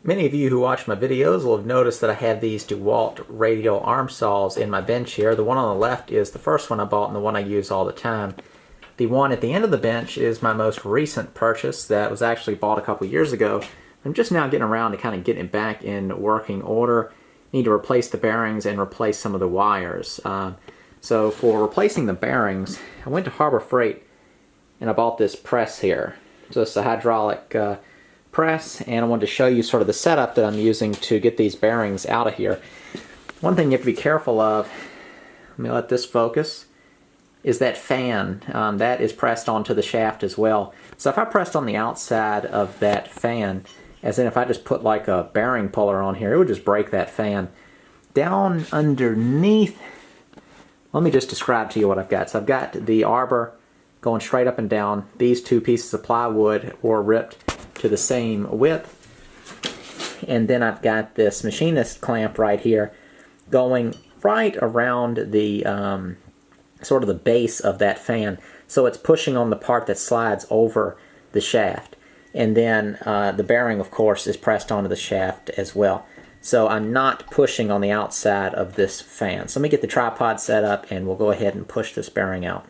Many of you who watch my videos will have noticed that I have these Dewalt radial arm saws in my bench here. The one on the left is the first one I bought and the one I use all the time. The one at the end of the bench is my most recent purchase that was actually bought a couple years ago. I'm just now getting around to kind of getting it back in working order. Need to replace the bearings and replace some of the wires. So for replacing the bearings, I went to Harbor Freight and I bought this press here. So it's a hydraulic press, and I wanted to show you sort of the setup that I'm using to get these bearings out of here. One thing you have to be careful of, let me let this focus, is that fan. That is pressed onto the shaft as well. So if I pressed on the outside of that fan, as in if I just put like a bearing puller on here, it would just break that fan. Down underneath, let me just describe to you what I've got. So I've got the arbor going straight up and down. These two pieces of plywood were ripped to the same width, and then I've got this machinist clamp right here going right around the sort of the base of that fan, so it's pushing on the part that slides over the shaft, and then the bearing of course is pressed onto the shaft as well. So I'm not pushing on the outside of this fan. So let me get the tripod set up and we'll go ahead and push this bearing out.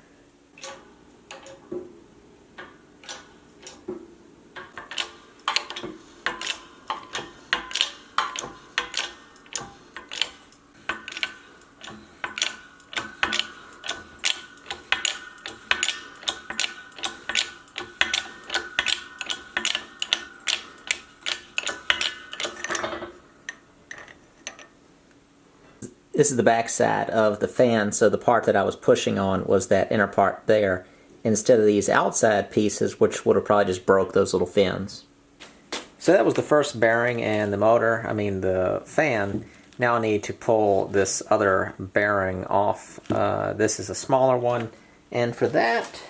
This is the back side of the fan, so the part that I was pushing on was that inner part there, instead of these outside pieces, which would have probably just broke those little fins. So that was the first bearing and the fan. Now I need to pull this other bearing off. This is a smaller one, and for that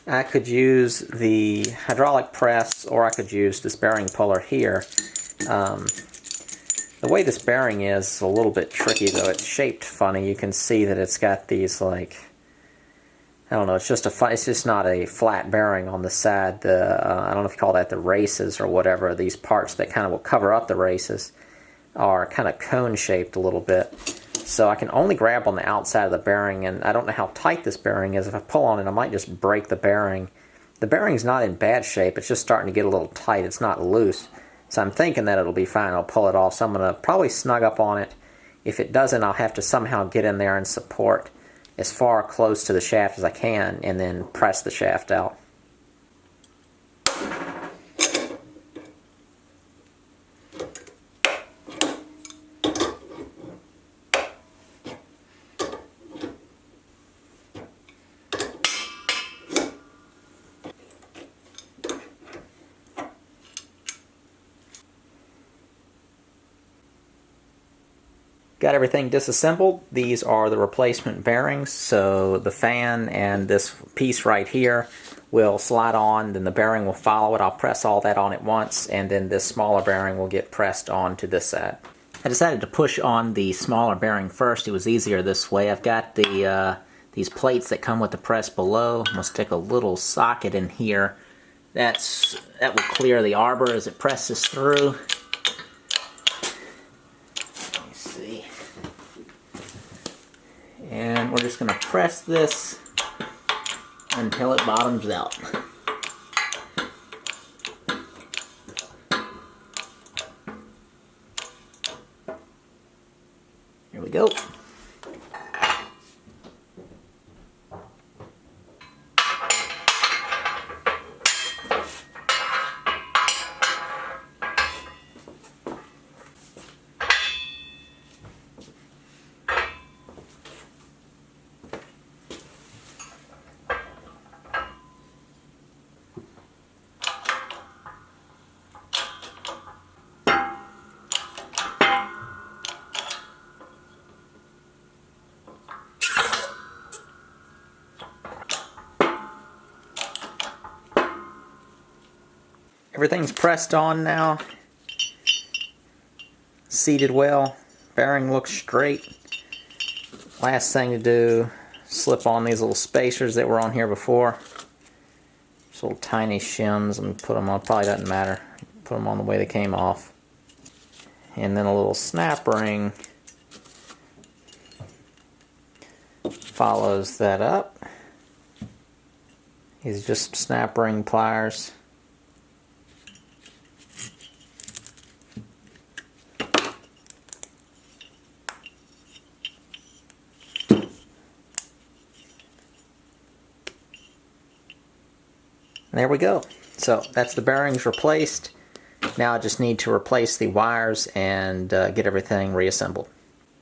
I could use the hydraulic press, or I could use this bearing puller here. The way this bearing is a little bit tricky, though. It's shaped funny. You can see that it's got these, like, I don't know, it's just not a flat bearing on the side. I don't know if you call that the races or whatever. These parts that kind of will cover up the races are kind of cone shaped a little bit. So I can only grab on the outside of the bearing, and I don't know how tight this bearing is. If I pull on it, I might just break the bearing. The bearing's not in bad shape. It's just starting to get a little tight. It's not loose. So I'm thinking that it'll be fine. I'll pull it off. So I'm going to probably snug up on it. If it doesn't, I'll have to somehow get in there and support as far close to the shaft as I can, and then press the shaft out. Got everything disassembled. These are the replacement bearings, so the fan and this piece right here will slide on, then the bearing will follow it. I'll press all that on at once, and then this smaller bearing will get pressed on to this side. I decided to push on the smaller bearing first. It was easier this way. I've got these plates that come with the press below. I'm going to stick a little socket in here. That will clear the arbor as it presses through. And we're just going to press this until it bottoms out. Here we go. Everything's pressed on now, seated well, bearing looks straight. Last thing to do, slip on these little spacers that were on here before. Just little tiny shims, and put them on, probably doesn't matter. Put them on the way they came off. And then a little snap ring follows that up. These are just snap ring pliers. There we go. So that's the bearings replaced. Now I just need to replace the wires and get everything reassembled.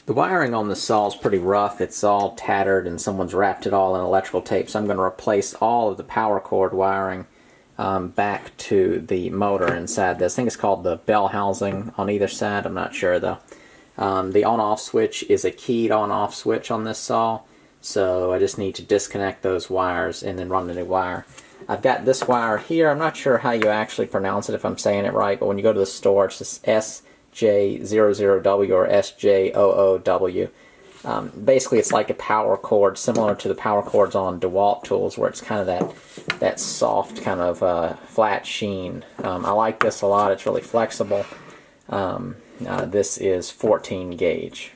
The wiring on the saw is pretty rough. It's all tattered and someone's wrapped it all in electrical tape. So I'm going to replace all of the power cord wiring back to the motor inside this. I think it's called the bell housing on either side. I'm not sure though. The on-off switch is a keyed on-off switch on this saw. So I just need to disconnect those wires and then run the new wire. I've got this wire here. I'm not sure how you actually pronounce it if I'm saying it right, but when you go to the store, it's just SJ00W or SJ00W. Basically, it's like a power cord, similar to the power cords on Dewalt tools, where it's kind of that soft, kind of flat sheen. I like this a lot. It's really flexible. This is 14 gauge.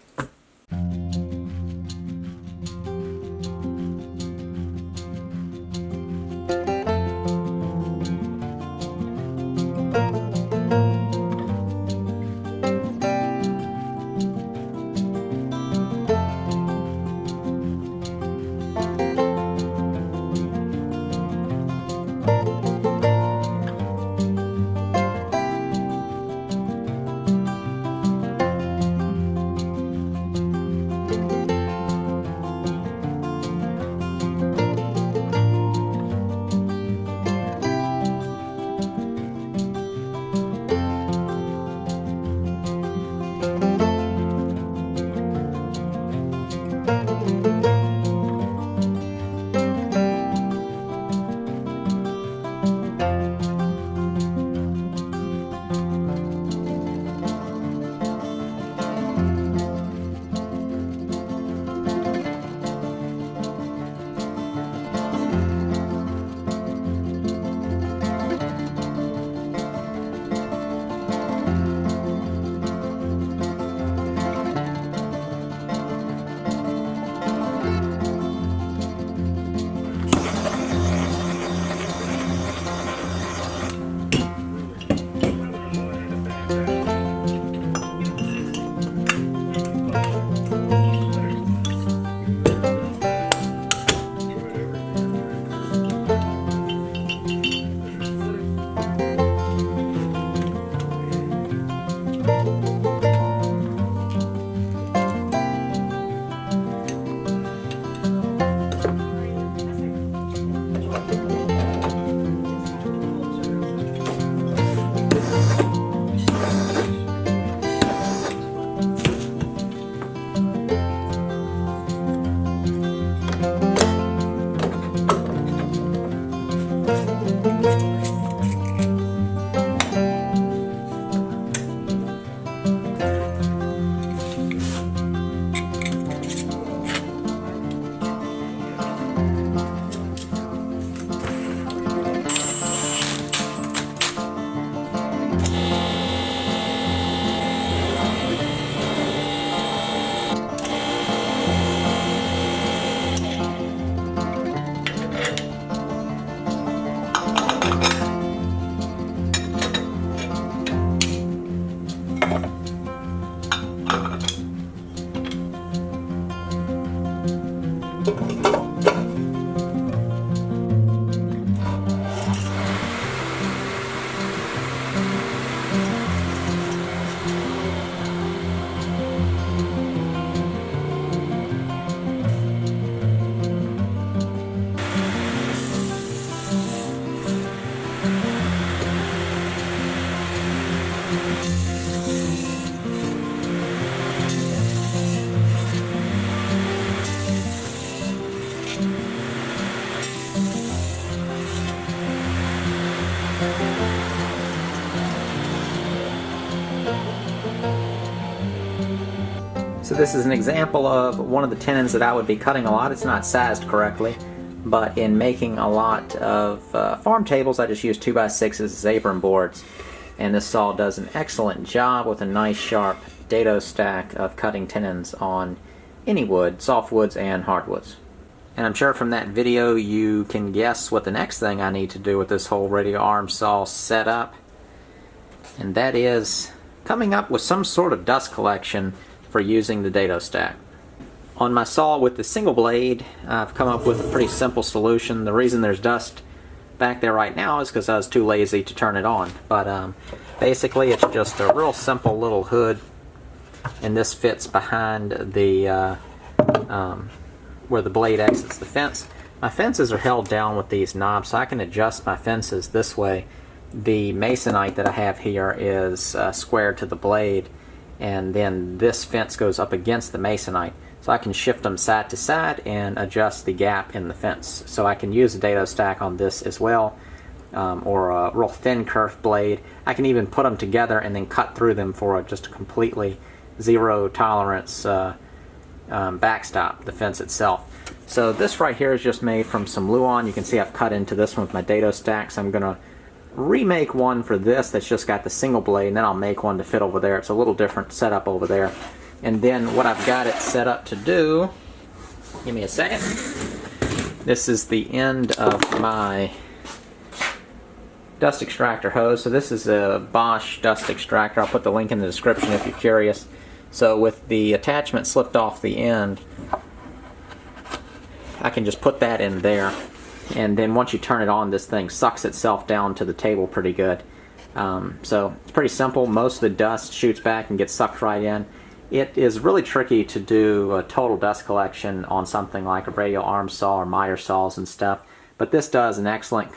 So this is an example of one of the tenons that I would be cutting a lot. It's not sized correctly, but in making a lot of farm tables, I just use 2x6s as apron boards. and this saw does an excellent job with a nice sharp dado stack of cutting tenons on any wood, softwoods and hardwoods. And I'm sure from that video you can guess what the next thing I need to do with this whole radial arm saw setup, and that is coming up with some sort of dust collection for using the dado stack. On my saw with the single blade, I've come up with a pretty simple solution. The reason there's dust back there right now is because I was too lazy to turn it on. But basically it's just a real simple little hood, and this fits behind the where the blade exits the fence. My fences are held down with these knobs, so I can adjust my fences this way. The masonite that I have here is squared to the blade, and then this fence goes up against the masonite, so I can shift them side to side and adjust the gap in the fence. So I can use a dado stack on this as well, or a real thin curved blade. I can even put them together and then cut through them for just a completely zero tolerance backstop, the fence itself. So this right here is just made from some Luan. You can see I've cut into this one with my dado stack, so I'm going to remake one for this that's just got the single blade, and then I'll make one to fit over there. It's a little different setup over there. And then what I've got it set up to do, give me a second, this is the end of my dust extractor hose. So this is a Bosch dust extractor. I'll put the link in the description if you're curious. So with the attachment slipped off the end, I can just put that in there, and then once you turn it on, this thing sucks itself down to the table pretty good. So it's pretty simple. Most of the dust shoots back and gets sucked right in. It is really tricky to do a total dust collection on something like a radial arm saw or miter saws and stuff, but this does an excellent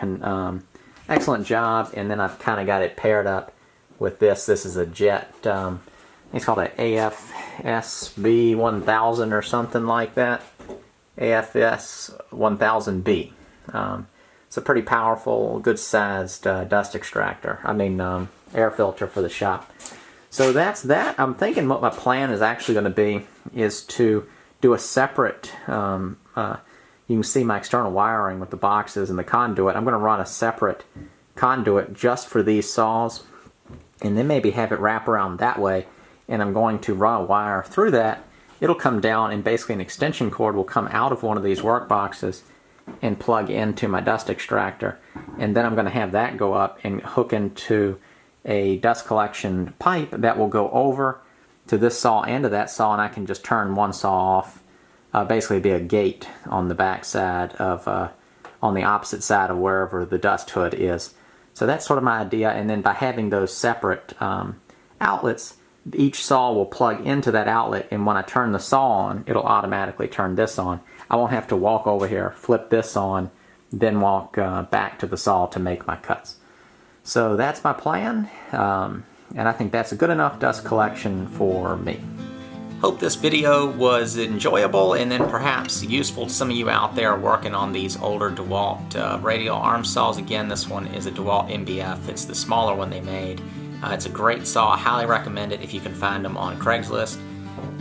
job. And then I've kind of got it paired up with this. This is a Jet, it's called an AFSB 1000 or something like that. AFS 1000B. It's a pretty powerful, good sized dust extractor. I mean air filter for the shop. So that's that. I'm thinking what my plan is actually going to be is to do a separate, you can see my external wiring with the boxes and the conduit. I'm going to run a separate conduit just for these saws, and then maybe have it wrap around that way, and I'm going to run a wire through that. It'll come down, and basically an extension cord will come out of one of these work boxes and plug into my dust extractor, and then I'm going to have that go up and hook into a dust collection pipe that will go over to this saw and to that saw, and I can just turn one saw off. Basically be a gate on the back side of, on the opposite side of wherever the dust hood is. So that's sort of my idea, and then by having those separate outlets, each saw will plug into that outlet, and when I turn the saw on, it'll automatically turn this on. I won't have to walk over here, flip this on, then walk back to the saw to make my cuts. So that's my plan, and I think that's a good enough dust collection for me. Hope this video was enjoyable and then perhaps useful to some of you out there working on these older Dewalt radial arm saws. Again, this one is a Dewalt MBF. It's the smaller one they made. It's a great saw. I highly recommend it if you can find them on Craigslist.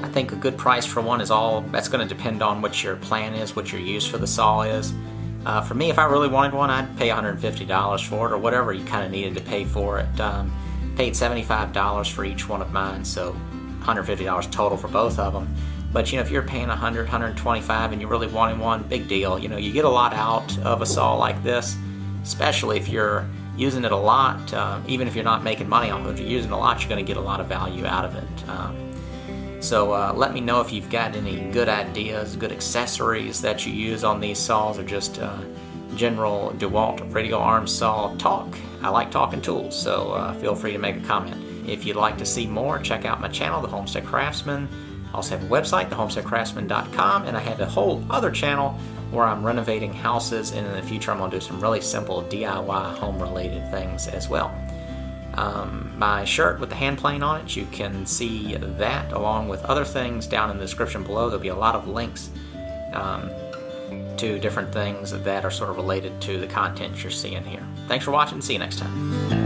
I think a good price for one is that's going to depend on what your plan is, what your use for the saw is. For me, if I really wanted one, I'd pay $150 for it, or whatever you kind of needed to pay for it. Paid $75 for each one of mine, so $150 total for both of them. But you know, if you're paying $100, $125 and you really wanted one, big deal. You know, you get a lot out of a saw like this, especially if you're using it a lot. Even if you're not making money off of it, if you're using it a lot, you're going to get a lot of value out of it. So let me know if you've got any good ideas, good accessories that you use on these saws, or just general Dewalt radial arm saw talk. I like talking tools, so feel free to make a comment. If you'd like to see more, check out my channel, The Homestead Craftsman. I also have a website, thehomesteadcraftsman.com, and I have a whole other channel where I'm renovating houses, and in the future I'm going to do some really simple DIY home-related things as well. My shirt with the hand plane on it, you can see that along with other things down in the description below. There'll be a lot of links to different things that are sort of related to the content you're seeing here. Thanks for watching. See you next time.